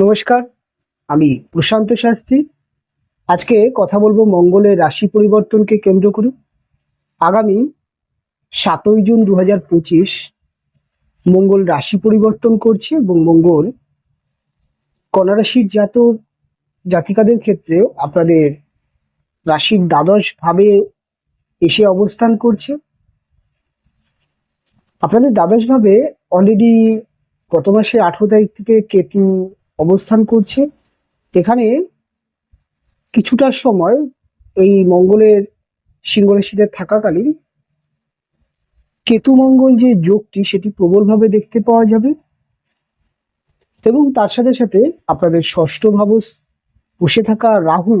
নমস্কার, আমি প্রশান্ত শাস্ত্রী। আজকে কথা বলবো মঙ্গলের রাশি পরিবর্তনকে কেন্দ্র করে। আগামী 7ই জুন 2025 মঙ্গল রাশি পরিবর্তন করছে এবং মঙ্গল কন্যা রাশির জাতিকাদের ক্ষেত্রে আপনাদের রাশির দ্বাদশ ভাবে এসে অবস্থান করছে। আপনাদের দ্বাদশ ভাবে অলরেডি গত মাসের 18 তারিখ থেকে কেতু অবস্থান করছে। এখানে কিছুটা সময় এই মঙ্গলের সিংহ রাশিতে থাকাকালীন কেতু মঙ্গল যে যোগটি সেটি প্রবলভাবে দেখতে পাওয়া যাবে এবং তার সাথে সাথে আপনাদের ষষ্ঠ ভাবে বসে থাকা রাহু,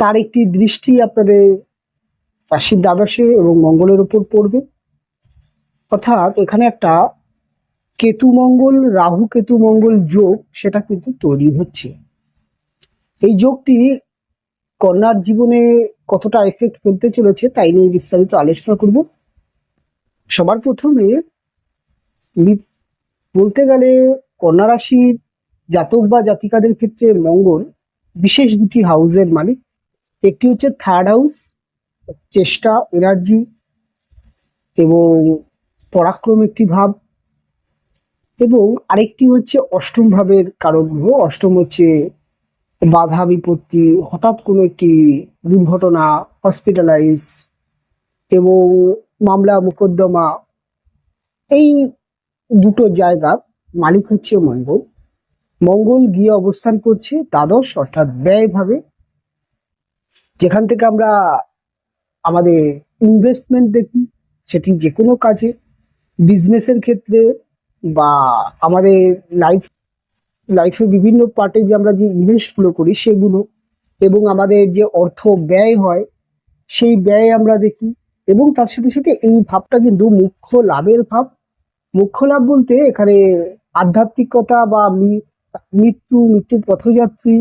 তার একটি দৃষ্টি আপনাদের রাশির দ্বাদশে এবং মঙ্গলের উপর পড়বে। অর্থাৎ এখানে একটা কেতু মঙ্গল রাহু কেতু মঙ্গল যোগ সেটা কিন্তু তৈরি হচ্ছে। এই যোগটি কন্যার জীবনে কতটা এফেক্ট ফেলতে চলেছে তাই নিয়ে বিস্তারিত আলোচনা করব। সবার প্রথমে বলতে গেলে কন্যা রাশির জাতক বা জাতিকাদের ক্ষেত্রে মঙ্গল বিশেষ দুটি হাউসের মালিক। একটি হচ্ছে থার্ড হাউস, চেষ্টা, এনার্জি এবং পরাক্রম একটি ভাব, এবং আরেকটি হচ্ছে অষ্টম ভাবের কারক গ্রহ। অষ্টম হচ্ছে বাধা বিপত্তি, হঠাৎ কোনো একটি দুর্ঘটনা, হসপিটালাইজ এবং মামলা মোকদ্দমা, এই দুটো জায়গা মালিক হচ্ছে মঙ্গল। মঙ্গল গিয়ে অবস্থান করছে দ্বাদশ অর্থাৎ ব্যয় ভাবে, যেখান থেকে আমরা আমাদের ইনভেস্টমেন্ট দেখি, সেটি যে কোনো কাজে, বিজনেসের ক্ষেত্রে বা আমাদের লাইফে বিভিন্ন পার্টে যে আমরা যে ইনভেস্টগুলো করি সেগুলো, এবং আমাদের যে অর্থ ব্যয় হয় সেই ব্যয় আমরা দেখি। এবং তার সাথে সাথে এই ভাবটা কিন্তু মুখ্য লাভের ভাব। মুখ্য লাভ বলতে এখানে আধ্যাত্মিকতা বা মৃত্যুর পথযাত্রী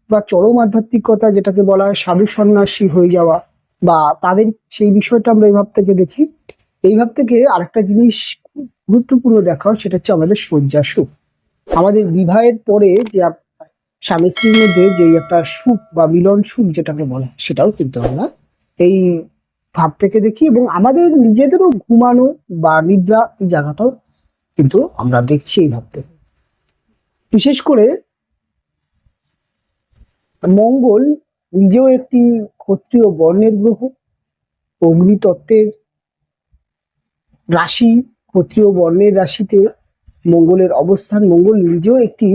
বা চরম আধ্যাত্মিকতা, যেটাকে বলা হয় সাধু সন্ন্যাসী হয়ে যাওয়া, বা তাদের সেই বিষয়টা আমরা এই ভাব থেকে দেখি। এই ভাব থেকে আরেকটা জিনিস গুরুত্বপূর্ণ দেখা হয়, সেটা হচ্ছে আমাদের শয্যা সুখ। আমাদের বিবাহের পরে যে স্বামী স্ত্রীর মধ্যে যে একটা সুখ বা মিলন সুখ যেটাকে বলা, সেটাও কিন্তু আমরা এই ভাব থেকে দেখি। এবং আমাদের নিজেদেরও ঘুমানো বা নিদ্রা, এই জায়গাটাও কিন্তু আমরা দেখছি এই ভাব থেকে। বিশেষ করে মঙ্গল নিজেও একটি ক্ষত্রিয় বর্ণের গ্রহ, অগ্নিতত্ত্বের রাশি, ক্ষত্রিয় বর্ণের রাশিতে মঙ্গলের অবস্থান। মঙ্গল নিজেও একটি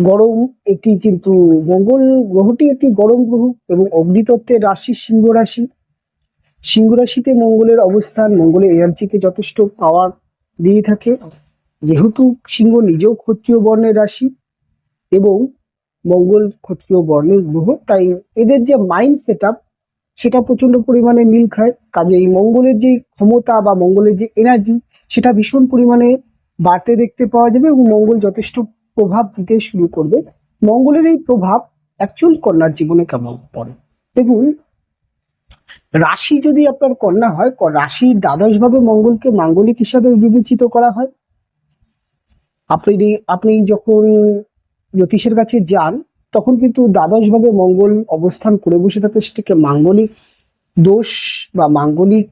গরম, একটি কিন্তু মঙ্গল গ্রহটি একটি গরম গ্রহ এবং অগ্নিতত্ত্বের রাশি সিংহ রাশি। সিংহ রাশিতে মঙ্গলের অবস্থান মঙ্গলের এনার্জিকে যথেষ্ট পাওয়ার দিয়ে থাকে। যেহেতু সিংহ নিজেও ক্ষত্রিয় বর্ণের রাশি এবং মঙ্গল ক্ষত্রিয় বর্ণের গ্রহ, তাই এদের যে মাইন্ড সেট আপ সেটা প্রচন্ড পরিমাণে মিল খায়। কাজেই মঙ্গলের যে ক্ষমতা বা মঙ্গলের যে এনার্জি সেটা ভীষণ পরিমাণে বাড়তে দেখতে পাওয়া যাবে এবং মঙ্গল যথেষ্ট প্রভাব দিতে শুরু করবে। মঙ্গলের এই প্রভাব অ্যাকচুয়াল কন্যার জীবনে কেমন পড়ে দেখুন। রাশি যদি আপনার কন্যা হয়, রাশির দ্বাদশ ভাবে মঙ্গলকে মাঙ্গলিক হিসাবে বিবেচিত করা হয়। আপনি যখন জ্যোতিষের কাছে যান তখন কিন্তু দ্বাদশ ভাবে মঙ্গল অবস্থান করে বসে থাকে, সেটাকে মাঙ্গলিক দোষ বা মাঙ্গলিক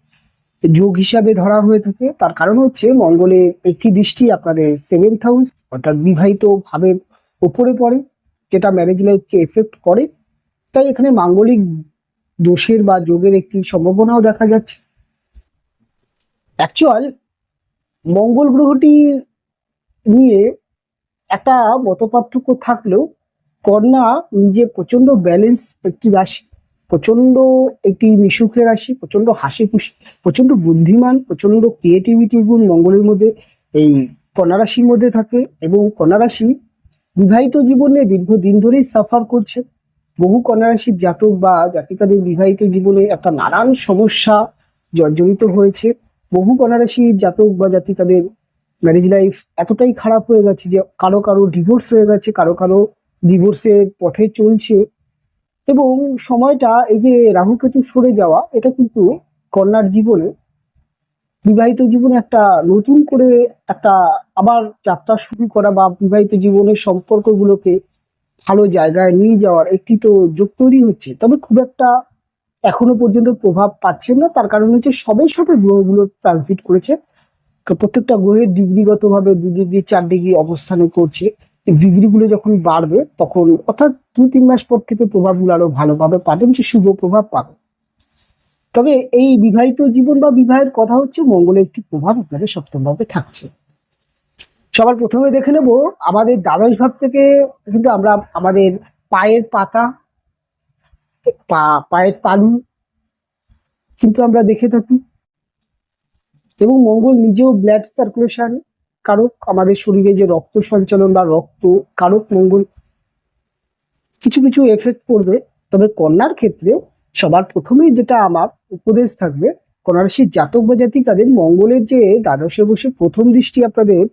যোগ হিসাবে ধরা হয়ে থাকে। তার কারণ হচ্ছে মঙ্গলের একটি দৃষ্টি আপনাদের 7th হাউস অর্থাৎ বিবাহিত ভাবের উপরে পড়ে, যেটা ম্যারেজ লাইফকে এফেক্ট করে। তাই এখানে মাঙ্গলিক দোষের বা যোগের একটি সম্ভাবনাও দেখা যাচ্ছে। অ্যাকচুয়াল মঙ্গল গ্রহটি নিয়ে একটা মতপার্থক্য থাকলেও কন্যা নিজে প্রচন্ড ব্যালেন্স একটি রাশি, প্রচন্ড একটি মিশুকের রাশি, প্রচন্ড হাসি খুশি, প্রচন্ড বুদ্ধিমান, প্রচন্ড ক্রিয়েটিভিটি গুণ মঙ্গলের মধ্যে এই কন্যা রাশির মধ্যে থাকে। এবং কন্যা রাশি বিবাহিত জীবনে দীর্ঘদিন ধরেই সাফার করছে। বহু কন্যা রাশির জাতক বা জাতিকাদের বিবাহিত জীবনে একটা নানান সমস্যা জর্জরিত হয়েছে। বহু কন্যা রাশির জাতক বা জাতিকাদের ম্যারেজ লাইফ এতটাই খারাপ হয়ে গেছে যে কারো কারো ডিভোর্স হয়ে গেছে, কারো কারো ডিভোর্সের পথে চলছে। এবং সময়টা এই যে রাহু কেতু সরে যাওয়া, এটা কিন্তু কন্যার জীবনে বিবাহিত জীবনে একটা নতুন করে একটা আবার যাত্রা শুরু করা বা বিবাহিত জীবনের সম্পর্কগুলোকে ভালো জায়গায় নিয়ে যাওয়ার একটি তো যোগ তৈরি হচ্ছে, তবে খুব একটা এখনো পর্যন্ত প্রভাব পাচ্ছেন না। তার কারণ হচ্ছে সবে সবে গ্রহগুলো ট্রানজিট করেছে। প্রত্যেকটা গ্রহের ডিগ্রিগত ভাবে 2 ডিগ্রি 4 ডিগ্রি অবস্থানে করছে। এই ডিগ্রিগুলো যখন বাড়বে তখন অর্থাৎ 2-3 মাস পর থেকে প্রভাবগুলো আরো ভালোভাবে পাবেন, যে শুভ প্রভাব পাবেন। তবে এই বিবাহিত জীবন বা বিবাহের কথা হচ্ছে মঙ্গলের একটি প্রভাব আপনাদের সপ্তম ভাবে থাকছে। সবার প্রথমে দেখে নেব আমাদের দ্বাদশ ভাব থেকে, কিন্তু আমরা আমাদের পায়ের পাতা, পায়ের তালু কিন্তু আমরা দেখে থাকি, এবং মঙ্গল নিজেও ব্লাড সার্কুলেশন কারক, আমাদের শরীরে যে রক্ত সঞ্চালন বা রক্ত কারক মঙ্গল, কিছু কিছু এফেক্ট করবে। তবে কন্যার ক্ষেত্রে সবার প্রথমেই যেটা আমার উপদেশ থাকবে, কন্যা রাশির জাতক বা জাতিকাদের মঙ্গলের যে দ্বাদশে বসে প্রথম দৃষ্টি আপনাদের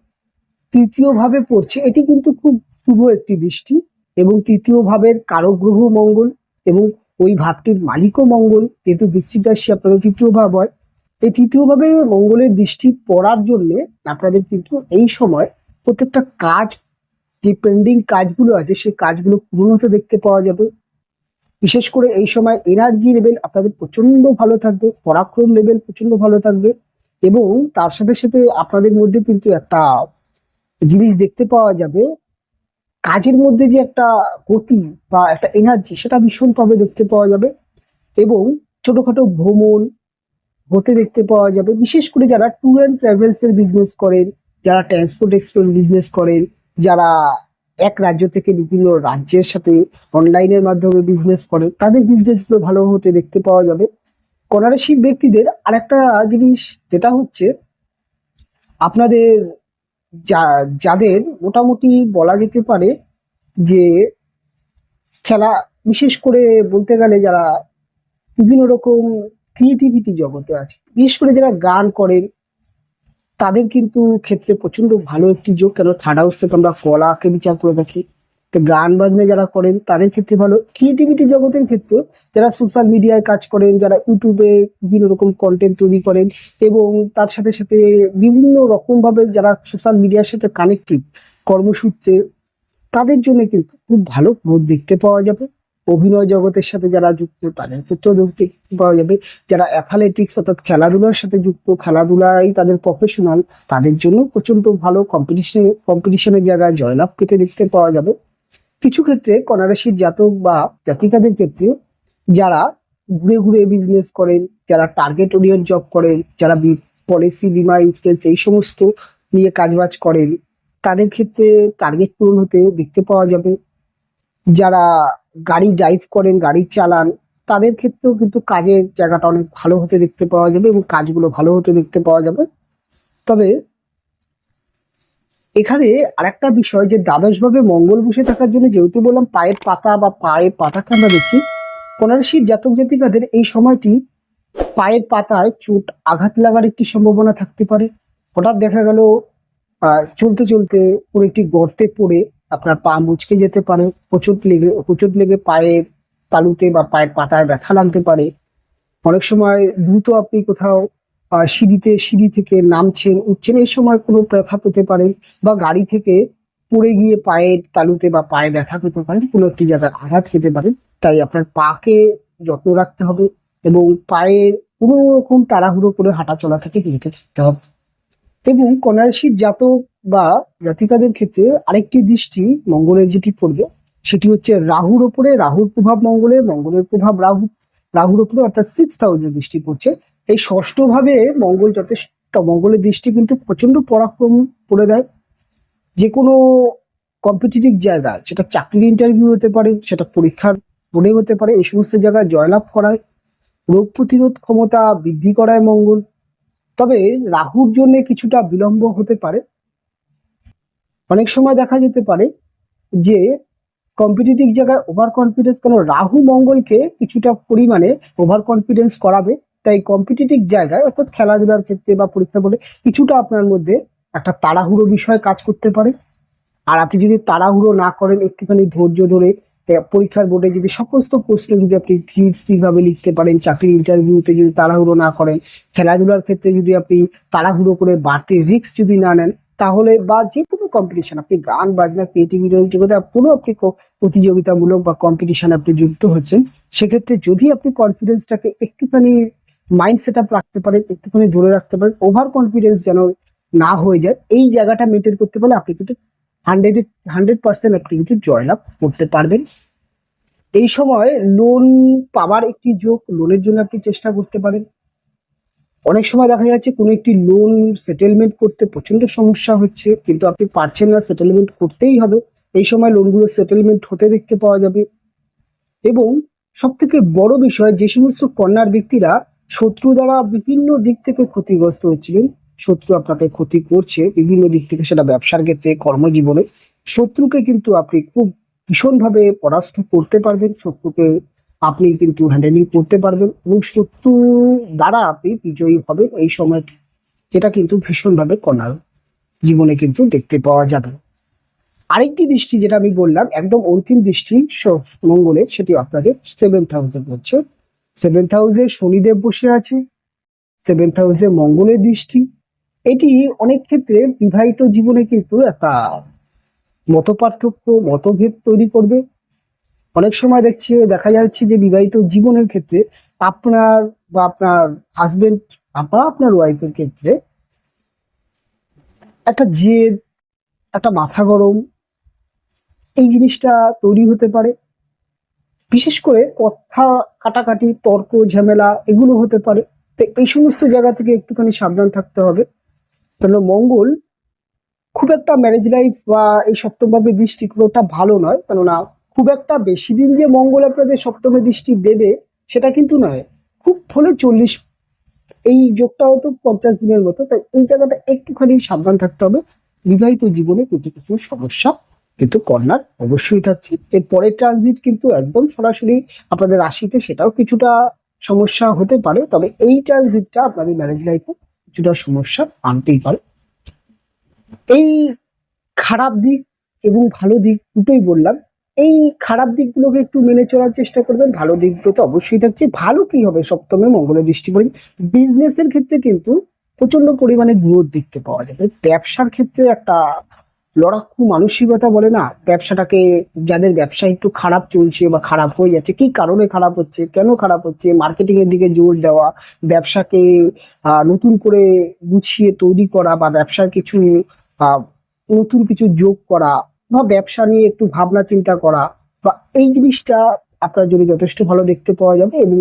তৃতীয় ভাবে পড়ছে, এটি কিন্তু খুব শুভ একটি দৃষ্টি। এবং তৃতীয় ভাবের কারক গ্রহ মঙ্গল, এবং ওই ভাবটির মালিকও মঙ্গল, যেহেতু বৃশ্চিক রাশি আপনাদের তৃতীয় ভাব হয়। এই তৃতীয় ভাবে মঙ্গলের দৃষ্টি পড়ার জন্য আপনাদের কিন্তু এই সময় প্রত্যেকটা কাজ, যে পেন্ডিং কাজগুলো আছে সেই কাজগুলো পূরণ হতে দেখতে পাওয়া যাবে। বিশেষ করে এই সময় এনার্জি লেভেল আপনাদের প্রচন্ড ভালো থাকবে, পরাক্রম লেভেল প্রচন্ড ভালো থাকবে, এবং তার সাথে সাথে আপনাদের মধ্যে কিন্তু একটা জিনিস দেখতে পাওয়া যাবে, কাজের মধ্যে যে একটা গতি বা একটা এনার্জি, সেটা ভীষণভাবে দেখতে পাওয়া যাবে। এবং ছোটখাটো ভ্রমণ হতে দেখতে পাওয়া যাবে, বিশেষ করে যারা ট্যুর অ্যান্ড ট্রাভেলস এর বিজনেস করেন, যারা ট্রান্সপোর্ট এক্সপোর্ট বিজনেস করেন, যারা এক রাজ্য থেকে বিভিন্ন রাজ্যের সাথে অনলাইনের মাধ্যমে বিজনেস করেন, তাদের বিজনেসগুলো ভালো হতে দেখতে পাওয়া যাবে। কন্যা রাশির ব্যক্তিদের আরেকটা জিনিস যেটা হচ্ছে, আপনাদের যাদের মোটামুটি বলা যেতে পারে যে খেলা, বিশেষ করে বলতে গেলে যারা বিভিন্ন রকম ক্রিয়েটিভিটি জগতে আছে, বিশেষ করে যারা গান করেন, তাদের কিন্তু ক্ষেত্রে প্রচন্ড ভালো একটি যোগ। কেন থার্ড হাউস থেকে আমরা কলাকে বিচার করে থাকি, তো গান বাজনা যারা করেন তাদের ক্ষেত্রে ভালো। ক্রিয়েটিভিটি জগতের ক্ষেত্রে যারা সোশ্যাল মিডিয়ায় কাজ করেন, যারা ইউটিউবে বিভিন্ন রকম কন্টেন্ট তৈরি করেন, এবং তার সাথে সাথে বিভিন্ন রকম ভাবে যারা সোশ্যাল মিডিয়ার সাথে কানেক্টেড কর্মসূত্রে, তাদের জন্য কিন্তু খুব ভালো গ্রোথ দেখতে পাওয়া যাবে। অভিনয় জগতের সাথে যারা যুক্ত তাদের ক্ষেত্রেও দেখতে পাওয়া যাবে। যারা অ্যাথলেটিক্স অর্থাৎ খেলাধুলার সাথে যুক্ত, খেলাধুলায় তাদের প্রফেশনাল, তাদের জন্য প্রচন্ড ভালো কম্পিটিশনের জায়গায় জয়লাভ পেতে দেখতে পাওয়া যাবে। কিছু ক্ষেত্রে কন্যা রাশির জাতক বা জাতিকাদের ক্ষেত্রে যারা ঘুরে ঘুরে বিজনেস করেন, যারা টার্গেট ওরিয়েন্ট জব করেন, যারা পলিসি, বীমা, ইন্স্যুরেন্স এই সমস্ত নিয়ে কাজবাজ করেন, তাদের ক্ষেত্রে টার্গেট পূরণ হতে দেখতে পাওয়া যাবে। যারা গাড়ি ড্রাইভ করেন, গাড়ি চালান, তাদের ক্ষেত্রেও কিন্তু কাজের জায়গাটা অনেক ভালো হতে দেখতে পাওয়া যাবে, এবং কাজগুলো ভালো হতে দেখতে পাওয়া যাবে। তবে এখানে আরেকটা বিষয়, যে দ্বাদশ ভাবে মঙ্গল বসে থাকার জন্য, যেহেতু বললাম পায়ের পাতা বা পায়ের পাতাকে আমরা দেখছি, কন্যা রাশির জাতক জাতিকাদের এই সময়টি পায়ের পাতায় চোট আঘাত লাগার একটি সম্ভাবনা থাকতে পারে। হঠাৎ দেখা গেল চলতে চলতে কোনো একটি গর্তে পড়ে আপনার পা মুচকে যেতে পারে, হোঁচট লেগে পায়ের তালুতে বা পায়ের পাতায় ব্যথা লাগতে পারে। অনেক সময় দ্রুত আপনি কোথাও সিঁড়ি থেকে নামছেন, উঠছেন, এই সময় কোনো ব্যথা পেতে পারেন, বা গাড়ি থেকে পড়ে গিয়ে পায়ের তালুতে বা পায়ে ব্যথা পেতে পারেন, কোনো একটি জায়গায় আঘাত পেতে পারেন। তাই আপনার পাকে যত্ন রাখতে হবে, এবং পায়ের কোনো রকম তাড়াহুড়ো করে হাঁটা চলা থেকে বিরত থাকতে হবে। এবং কন্যা রাশির জাতক বা জাতিকাদের ক্ষেত্রে আরেকটি দৃষ্টি মঙ্গলের যেটি পড়বে, সেটি হচ্ছে রাহুর ওপরে। রাহুর প্রভাব মঙ্গলের, মঙ্গলের প্রভাব রাহুর ওপরে, অর্থাৎ 6th হাউসের দৃষ্টি পড়ছে। এই ষষ্ঠ ভাবে মঙ্গল যথেষ্ট, মঙ্গলের দৃষ্টি কিন্তু প্রচন্ড পরাক্রম করে দেয়। যে কোনো কম্পিটিটিভ জায়গা, সেটা চাকরির ইন্টারভিউ হতে পারে, সেটা পরীক্ষার বোর্ডে হতে পারে, এই সমস্ত জায়গায় জয়লাভ করায়, রোগ প্রতিরোধ ক্ষমতা বৃদ্ধি করায় মঙ্গল। তবে রাহুর জন্য কিছুটা বিলম্ব হতে পারে। অনেক সময় দেখা যেতে পারে যে কম্পিটিটিভ জায়গায় ওভার কনফিডেন্স, কেন রাহু মঙ্গলকে কিছুটা পরিমাণে ওভার কনফিডেন্স করাবে। তাই কম্পিটিটিভ জায়গায় অর্থাৎ খেলাধুলার ক্ষেত্রে বা পরীক্ষা বলে কিছুটা আপনার মধ্যে একটা তাড়াহুড়ো বিষয় কাজ করতে পারে। আর আপনি যদি তাড়াহুড়ো না করেন, একটুখানি ধৈর্য ধরে পরীক্ষার বোর্ডে যদি সমস্ত প্রশ্ন যদি আপনি ধীর স্থিরভাবে লিখতে পারেন, চাকরির ইন্টারভিউতে যদি তাড়াহুড়ো না করেন, খেলাধুলার ক্ষেত্রে যদি আপনি তাড়াহুড়ো করে বাড়তি রিস্ক যদি না নেন, তাহলে বা যে কোনো কম্পিটিশন, আপনি গান বাজনা ক্রিয়েটিভিটির জগতে পুরো আপনি প্রতিযোগিতামূলক বা কম্পিটিশন আপনি যুক্ত হচ্ছেন, সেক্ষেত্রে যদি আপনি কনফিডেন্সটাকে একটুখানি মাইন্ড সেট আপ রাখতে পারেন, একটুখানি ধরে রাখতে পারেন, ওভার কনফিডেন্স যেন না হয়ে যায়, এই জায়গাটা মেনটেন করতে পারলে আপনি কিন্তু 100% আপনি কিন্তু জয়লাভ করতে পারবেন। এই সময় লোন পাওয়ার একটি যোগ, লোনের জন্য আপনি চেষ্টা করতে পারেন। অনেক সময় দেখা যাচ্ছে কোনো একটি লোন সেটেলমেন্ট করতে প্রচন্ড সমস্যা হচ্ছে, কিন্তু আপনি পারছেন না, সেটেলমেন্ট করতেই হবে। এই সময় লোনগুলো সেটেলমেন্ট হতে দেখতে পাওয়া যাবে। এবং সব থেকে বড় বিষয়, যে সমস্ত কন্যার ব্যক্তিরা শত্রু দ্বারা বিভিন্ন দিক থেকে ক্ষতিগ্রস্ত হচ্ছিলেন, শত্রু আপনাকে ক্ষতি করছে বিভিন্ন দিক থেকে, সেটা ব্যবসার ক্ষেত্রে, কর্মজীবনে, শত্রুকে কিন্তু আপনি খুব ভীষণভাবে পরাস্ত করতে পারবেন, শত্রুকে আপনি কিন্তু হ্যান্ডেলিং করতে পারবেন এবং শত্রু দ্বারা আপনি বিজয়ী হবেন এই সময়টি। এটা কিন্তু ভীষণভাবে কন্যার জীবনে কিন্তু দেখতে পাওয়া যাবে। আরেকটি দৃষ্টি যেটা আমি বললাম একদম অন্তিম দৃষ্টি মঙ্গলের, সেটি আপনাদের 7th হাউসে পড়ছে। 7th হাউসে শনিদেব বসে আছে, 7th হাউসে মঙ্গলের দৃষ্টি। এটি অনেক ক্ষেত্রে বিবাহিত জীবনে কিন্তু একটা মতপার্থক্য, মতভেদ তৈরি করবে। অনেক সময় দেখা যাচ্ছে যে বিবাহিত জীবনের ক্ষেত্রে আপনার বা আপনার হাজবেন্ড বা আপনার ওয়াইফের ক্ষেত্রে একটা জেদ, একটা মাথা গরম, এই জিনিসটা তৈরি হতে পারে। বিশেষ করে কথা কাটাকাটি, তর্ক ঝামেলা এগুলো হতে পারে। তো এই সমস্ত জায়গা থেকে একটুখানি সাবধান থাকতে হবে। তাহলে মঙ্গল খুব একটা ম্যারেজ লাইফ বা এই সপ্তম ভাবে দৃষ্টি খুব একটা ভালো নয়, কেননা খুব একটা বেশি দিন যে মঙ্গল আপনাদের সপ্তমে দৃষ্টি দেবে সেটা কিন্তু নয়, খুব হলে 40, এই যোগটা হয়তো 50 দিনের মতো। তাই এই জায়গাটা একটুখানি সাবধান থাকতে হবে। বিবাহিত জীবনে কিন্তু কিছু সমস্যা কিন্তু কন্যার অবশ্যই থাকছে। এর পরের ট্রানজিট কিন্তু একদম সরাসরি আপনাদের রাশিতে, সেটাও কিছুটা সমস্যা হতে পারে, তবে এই ট্রানজিটটা আপনাদের ম্যারেজ লাইফে কিছুটা সমস্যা আনতেই পারে। এই খারাপ দিক এবং ভালো দিক দুটোই বললাম। এই খারাপ দিকগুলোকে একটু মেনে চলার চেষ্টা করবেন, ভালো দিকগুলো তো অবশ্যই থাকছে। ভালো কি হবে, সপ্তমে মঙ্গলের দৃষ্টি পড়ে বিজনেসের ক্ষেত্রে কিন্তু প্রচন্ড পরিমাণে গ্রোথ দেখতে পাওয়া যাবে। ব্যবসার ক্ষেত্রে একটা লড়াকু মানসিকতা বলে না, ব্যবসাটাকে, যাদের ব্যবসা একটু খারাপ চলছে বা খারাপ হয়ে যাচ্ছে, কি কারণে খারাপ হচ্ছে, কেন খারাপ হচ্ছে, মার্কেটিং এর দিকে জোর দেওয়া, ব্যবসাকে নতুন করে গুছিয়ে তৈরি করা, বা ব্যবসার কিছু আহ নতুন কিছু যোগ করা, বা ব্যবসা নিয়ে একটু ভাবনা চিন্তা করা, বা এই জিনিসটা আপনার জন্য যথেষ্ট ভালো দেখতে পাওয়া যাবে। এবং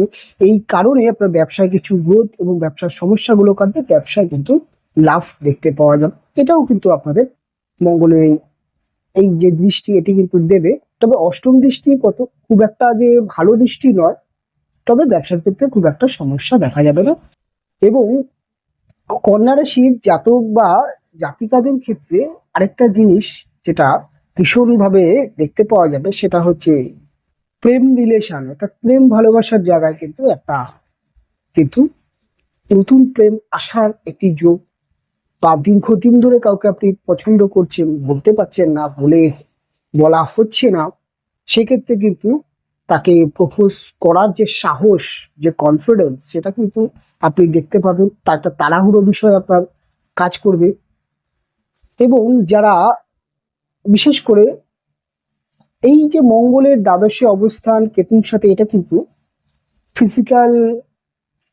এই কারণে আপনার ব্যবসায় কিছু গ্রোথ এবং ব্যবসার সমস্যাগুলো কাটবে, ব্যবসায় কিন্তু লাভ দেখতে পাওয়া যাবে। এটাও কিন্তু আপনাদের মঙ্গলের এই যে দৃষ্টি এটি কিন্তু দেবে। তবে অষ্টম দৃষ্টি খুব একটা যে ভালো দৃষ্টি নয়, তবে ব্যবসার ক্ষেত্রে খুব একটা সমস্যা দেখা যাবে না। এবং কন্যা রাশির জাতক বা জাতিকাদের ক্ষেত্রে আরেকটা জিনিস যেটা ভীষণভাবে দেখতে পাওয়া যাবে, সেটা হচ্ছে প্রেম রিলেশন, অর্থাৎ প্রেম ভালোবাসার জায়গায় কিন্তু একটা কিন্তু নতুন প্রেম আসার একটি যোগ, বা দীর্ঘদিন ধরে কাউকে আপনি পছন্দ করছেন, বলতে পারছেন না, বলা হচ্ছে না, সেক্ষেত্রে কিন্তু তাকে প্রপোজ করার যে সাহস, যে কনফিডেন্স, সেটা কিন্তু আপনি দেখতে পাবেন। তার একটা তাড়াহুড়ো বিষয় আপনার কাজ করবে। এবং যারা বিশেষ করে এই যে মঙ্গলের দ্বাদশে অবস্থান কেতুর সাথে, এটা কিন্তু ফিজিক্যাল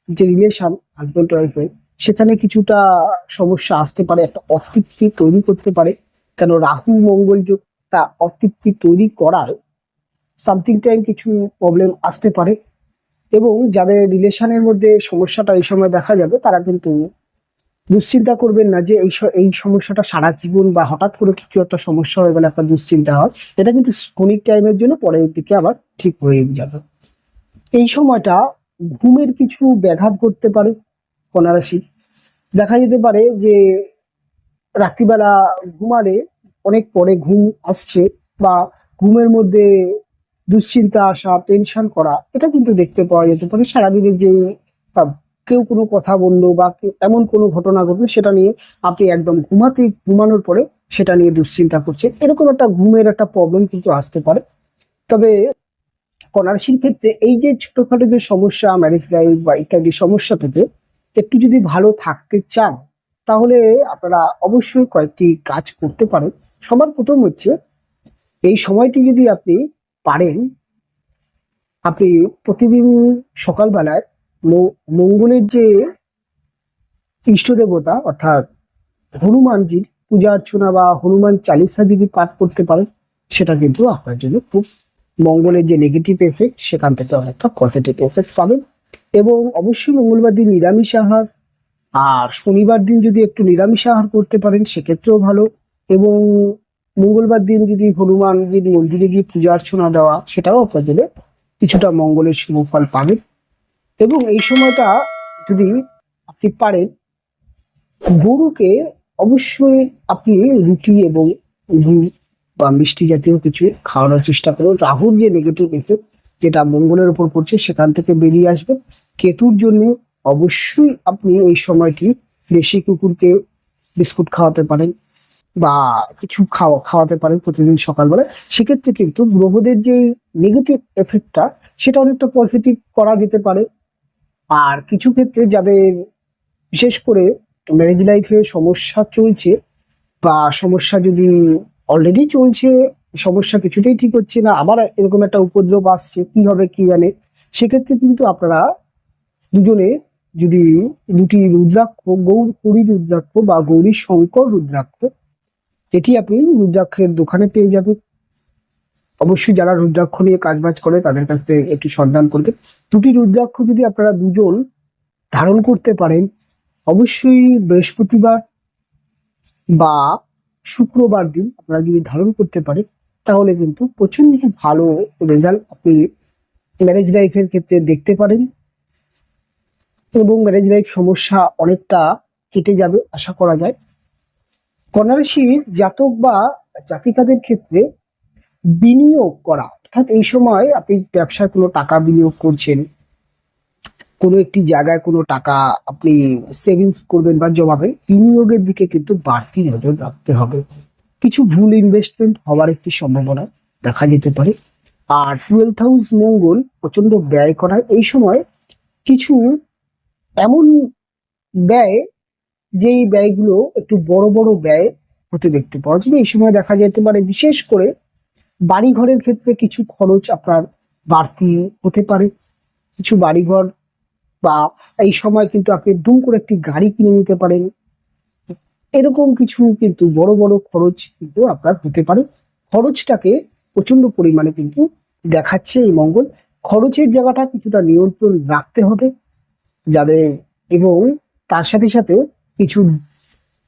যে রিলেশন হাজব্যান্ড ওয়াইফের, সেখানে কিছুটা সমস্যা আসতে পারে, একটা অতৃপ্তি তৈরি করতে পারে। কেন রাহু মঙ্গল যোগটা অতৃপ্তি তৈরি করায় সামথিং টাইম কিছু প্রবলেম আসতে পারে। এবং যাদের রিলেশনের মধ্যে সমস্যাটা এই সময় দেখা যাবে, তারা কিন্তু দুশ্চিন্তা করবেন না যে এই সমস্যাটা সারা জীবন, বা হঠাৎ করে কিছু একটা সমস্যা হয়ে গেলে একটা দুশ্চিন্তা হয়, এটা কিন্তু ক্ষণিক টাইমের জন্য, পরের দিকে আবার ঠিক হয়ে যাবে। এই সময়টা ঘুমের কিছু ব্যাঘাত করতে পারে কন্যা রাশি। দেখা যেতে পারে যে রাত্রিবেলা ঘুমালে অনেক পরে ঘুম আসছে, বা ঘুমের মধ্যে দুশ্চিন্তা আসা, টেনশন করা, এটা কিন্তু দেখতে পাওয়া যেতে পারে। সারাদিনের যে আহ, কেউ কোনো কথা বললো বা এমন কোনো ঘটনা ঘটলো, সেটা নিয়ে আপনি একদম ঘুমানোর পরে সেটা নিয়ে দুশ্চিন্তা করছেন, এরকম একটা ঘুমের একটা প্রবলেম কিন্তু আসতে পারে। তবে কন্যা রাশির ক্ষেত্রে এই যে ছোটখাটো যে সমস্যা, ম্যারেজ লাইফ বা ইত্যাদি সমস্যা থেকে একটু যদি ভালো থাকতে চান, তাহলে আপনারা অবশ্যই কয়েকটি কাজ করতে পারেন। সবার প্রথম হচ্ছে, এই সময়টি যদি আপনি পারেন, আপনি প্রতিদিন সকালবেলায় মঙ্গলের যে ইষ্ট দেবতা অর্থাৎ হনুমানজির পূজা অর্চনা বা হনুমান চালিসা যদি পাঠ করতে পারেন, সেটা কিন্তু আপনার জন্য খুব মঙ্গলের যে নেগেটিভ এফেক্ট সেখান থেকে অনেকটা পজিটিভ এফেক্ট পাবেন। এবং অবশ্যই মঙ্গলবার দিন নিরামিষ আহার, আর শনিবার দিন যদি একটু নিরামিষ আহার করতে পারেন সেক্ষেত্রেও ভালো। এবং মঙ্গলবার দিন যদি হনুমানজির মন্দিরে গিয়ে পূজা অর্চনা দেওয়া, সেটাও আপনার জন্য কিছুটা মঙ্গলের শুভ ফল পাবেন। এবং এই সময়টা যদি আপনি পারেন, গরুকে অবশ্যই আপনি রুটি এবং গুড় বা মিষ্টি জাতীয় কিছু খাওয়ানোর চেষ্টা করুন। রাহুর যে নেগেটিভ এফেক্ট যেটা মঙ্গলের উপর পড়ছে সেখান থেকে বেরিয়ে আসবে। কেতুর জন্য অবশ্যই আপনি এই সময়টি দেশি কুকুরকে বিস্কুট খাওয়াতে পারেন বা কিছু খাওয়াতে পারেন প্রতিদিন সকালবেলা। সেক্ষেত্রে কিন্তু গ্রহদের যে নেগেটিভ এফেক্টটা সেটা অনেকটা পজিটিভ করা যেতে পারে। আর কিছু ক্ষেত্রে যাদের বিশেষ করে ম্যারেজ লাইফে সমস্যা চলছে বা সমস্যা যদি অলরেডি চলছে, সমস্যা কিছুতেই ঠিক হচ্ছে না, আবার এরকম একটা উপদ্রব আসছে, কি হবে কি জানে, সেক্ষেত্রে কিন্তু আপনারা দুজনে যদি দুটি রুদ্রাক্ষ, গৌরী রুদ্রাক্ষ বা গৌরী শঙ্কর রুদ্রাক্ষ, এটি আপনি রুদ্রাক্ষের দোকানে পেয়ে যাবেন। অবশ্যই যারা রুদ্রাক্ষ নিয়ে কাজবাজ করে তাদের কাছ থেকে একটু সন্ধান করবেন। দুটি রুদ্রাক্ষ যদি আপনারা দুজন ধারণ করতে পারেন, অবশ্যই বৃহস্পতিবার বা শুক্রবার দিন আপনারা যদি ধারণ করতে পারেন, তাহলে কিন্তু প্রচন্ড ভালো রেজাল্ট আপনি ম্যারেজ লাইফের ক্ষেত্রে দেখতে পারেন এবং ম্যারেজ লাইফ সমস্যা অনেকটা কেটে যাবে আশা করা যায়। কন্যা রাশির জাতক বা জাতিকাদের ক্ষেত্রে বিনিয়োগ করা, অর্থাৎ এই সময় আপনি ব্যবসায় কোনো টাকা বিনিয়োগ করছেন, কোনো একটি জায়গায় কোনো টাকা আপনি সেভিংস করবেন বা জমাবেন, বিনিয়োগের দিকে কিন্তু বাড়তি নজর রাখতে হবে। কিছু ভুল ইনভেস্টমেন্ট হওয়ার একটি সম্ভাবনা দেখা যেতে পারে। আর 12th হাউস মঙ্গল প্রচন্ড ব্যয় করায় এই সময় কিছু এমন ব্যয়, যেই ব্যয়গুলো একটু বড় বড় ব্যয় হতে দেখতে পাওয়া যাবে। এই সময় দেখা যেতে পারে বিশেষ করে বাড়ি ঘরের ক্ষেত্রে কিছু খরচ আপনার বাড়তি হতে পারে। কিছু বাড়িঘর বা এই সময় কিন্তু আপনি দুম করে একটি গাড়ি কিনে নিতে পারেন। এরকম কিছু কিন্তু বড় বড় খরচ কিন্তু আপনার হতে পারে। খরচটাকে প্রচন্ড পরিমাণে কিন্তু দেখাচ্ছে এই মঙ্গল। খরচের জায়গাটা কিছুটা নিয়ন্ত্রণ রাখতে হবে যাদের, এবং তার সাথে সাথে কিছু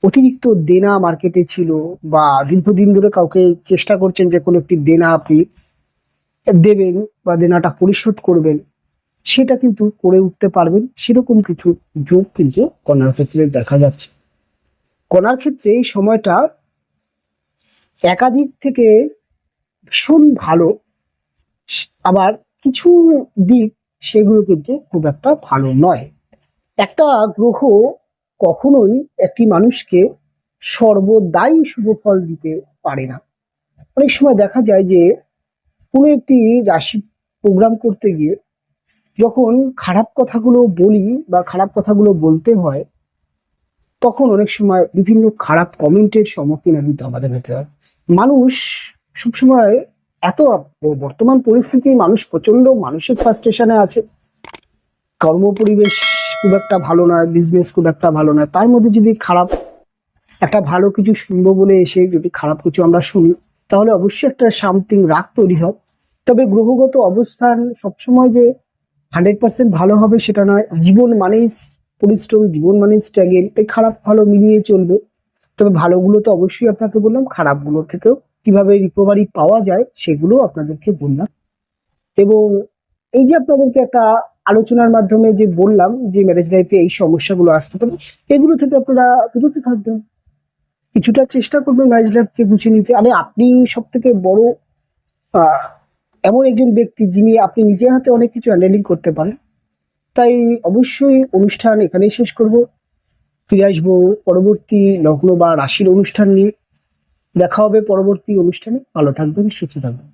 অতিরিক্ত দেনা মার্কেটে ছিল বা দীর্ঘদিন ধরে কাউকে চেষ্টা করছেন যে কোনো একটি দেনা আপনি দেবেন বা দেনাটা পরিশোধ করবেন, সেটা কিন্তু করে উঠতে পারবেন, সেরকম কিছু যোগ কিন্তু কন্যার ক্ষেত্রে দেখা যাচ্ছে। কন্যার ক্ষেত্রে এই সময়টা একাধিক থেকে ভীষণ ভালো, আবার কিছু দিক সেগুলো কিন্তু খুব একটা ভালো নয়। একটা গ্রহ কখনোই একটি মানুষকে সর্বদাই শুভ ফল দিতে পারে না। অনেক সময় দেখা যায় যে কোনো একটি রাশি প্রোগ্রাম করতে গিয়ে যখন খারাপ কথাগুলো বলি বা খারাপ কথাগুলো বলতে হয়, তখন অনেক সময় বিভিন্ন খারাপ কমেন্টের সম্মুখীন কিন্তু আমাদের হতে হয়। মানুষ সবসময় এত, বর্তমান পরিস্থিতি মানুষ প্রচন্ড মানসিক ফ্রাস্ট্রেশনে আছে। কর্ম পরিবেশ খুব একটা ভালো নয়, বিজনেস খুব একটা ভালো নয়, তার মধ্যে যদি খারাপ একটা ভালো কিছু শুনবো বলে এসে যদি খারাপ কিছু আমরা শুনি, তাহলে অবশ্যই একটা সামথিং রাগ তৈরি হয়। তবে গ্রহগত অবস্থান সবসময় যে 100% ভালো হবে সেটা নয়। জীবন মানেই পরিশ্রম, জীবন মানেই স্ট্রাগল, তাই খারাপ ভালো মিলিয়ে চলবে। তবে ভালোগুলো তো অবশ্যই আপনাকে বললাম, খারাপগুলো থেকেও কিভাবে রিকভারি পাওয়া যায় সেগুলো আপনাদেরকে বললাম। এবং এই যে আপনাদেরকে একটা আলোচনার মাধ্যমে যে বললাম যে ম্যারেজ লাইফে এই সমস্যাগুলো আসতে পারে, এগুলো থেকে আপনারা বিরত থাকবেন, কিছুটা চেষ্টা করবেন ম্যারেজ লাইফকে গুছিয়ে নিতে। আরে আপনি সব থেকে বড় আহ, এমন একজন ব্যক্তি যিনি আপনি নিজের হাতে অনেক কিছু হ্যান্ডেলিং করতে পারেন। তাই অবশ্যই অনুষ্ঠান এখানেই শেষ করব, ফিরে আসবো পরবর্তী লগ্ন বা রাশির অনুষ্ঠান নিয়ে। দেখা হবে পরবর্তী অনুষ্ঠানে। ভালো থাকবেন, সুস্থ থাকবেন।